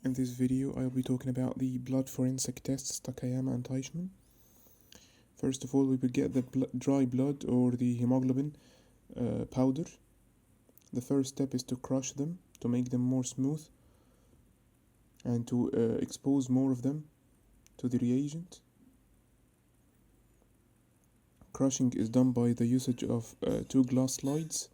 In this video, I'll be talking about the blood forensic tests, Takayama and Teichmann. First of all, we will get the dry blood or the hemoglobin powder. The first step is to crush them to make them more smooth and to expose more of them to the reagent. Crushing is done by the usage of 2 glass slides.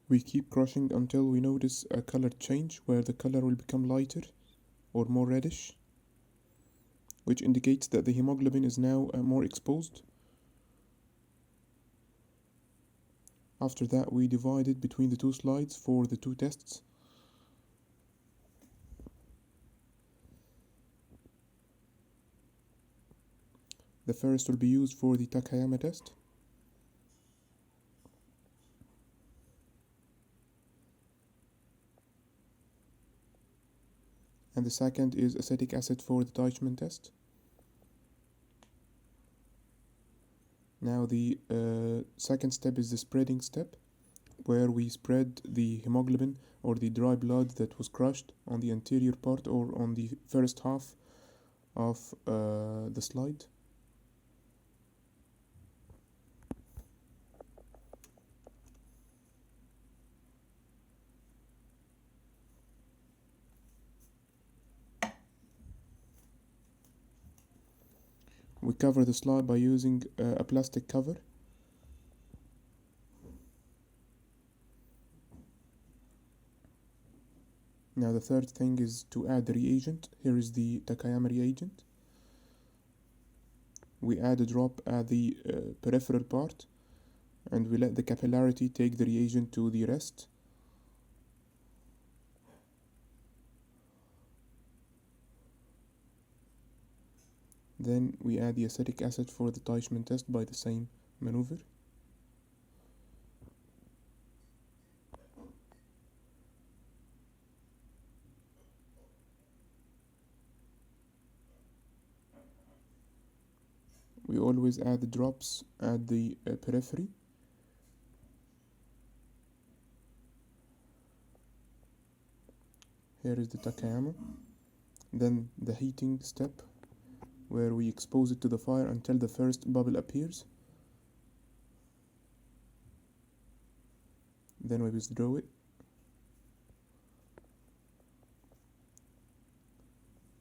We keep crushing until we notice a color change where the color will become lighter or more reddish, which indicates that the hemoglobin is now more exposed. After that, we divide it between the 2 slides for the 2 tests. The first will be used for the Takayama test. And the second is acetic acid for the Teichmann test. Now the second step is the spreading step, where we spread the hemoglobin or the dry blood that was crushed on the anterior part or on the first half of the slide. We cover the slide by using a plastic cover. Now the third thing is to add the reagent. Here is the Takayama reagent. We add a drop at the peripheral part and we let the capillarity take the reagent to the rest. Then we add the acetic acid for the Teichmann test by the same maneuver. We always add the drops at the periphery. Here is the Takayama. Then the heating step, where we expose it to the fire until the first bubble appears. Then we withdraw it.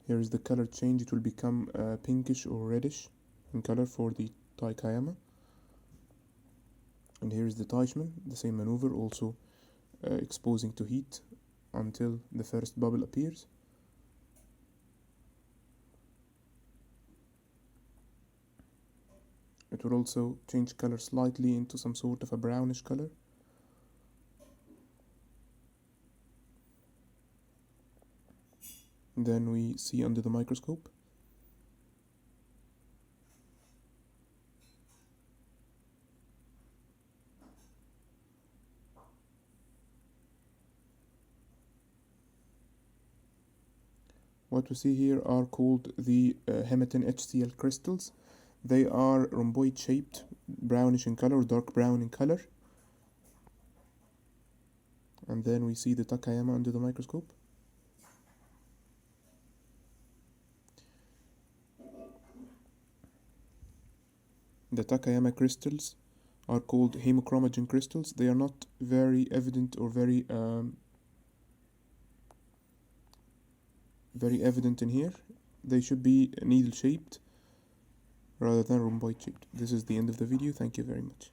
Here is the color change. It will become pinkish or reddish in color for the Takayama. And here is the Teichmann, the same maneuver, also exposing to heat until the first bubble appears. It will also change color slightly into some sort of a brownish color. Then we see under the microscope. What we see here are called the Hematin HCl crystals. They are rhomboid shaped, brownish in color, dark brown in color. And then we see the Takayama under the microscope. The Takayama crystals are called Haemochromogen crystals. They are not very evident or very evident in here. They should be needle shaped rather than rhomboid shaped. This is the end of the video. Thank you very much.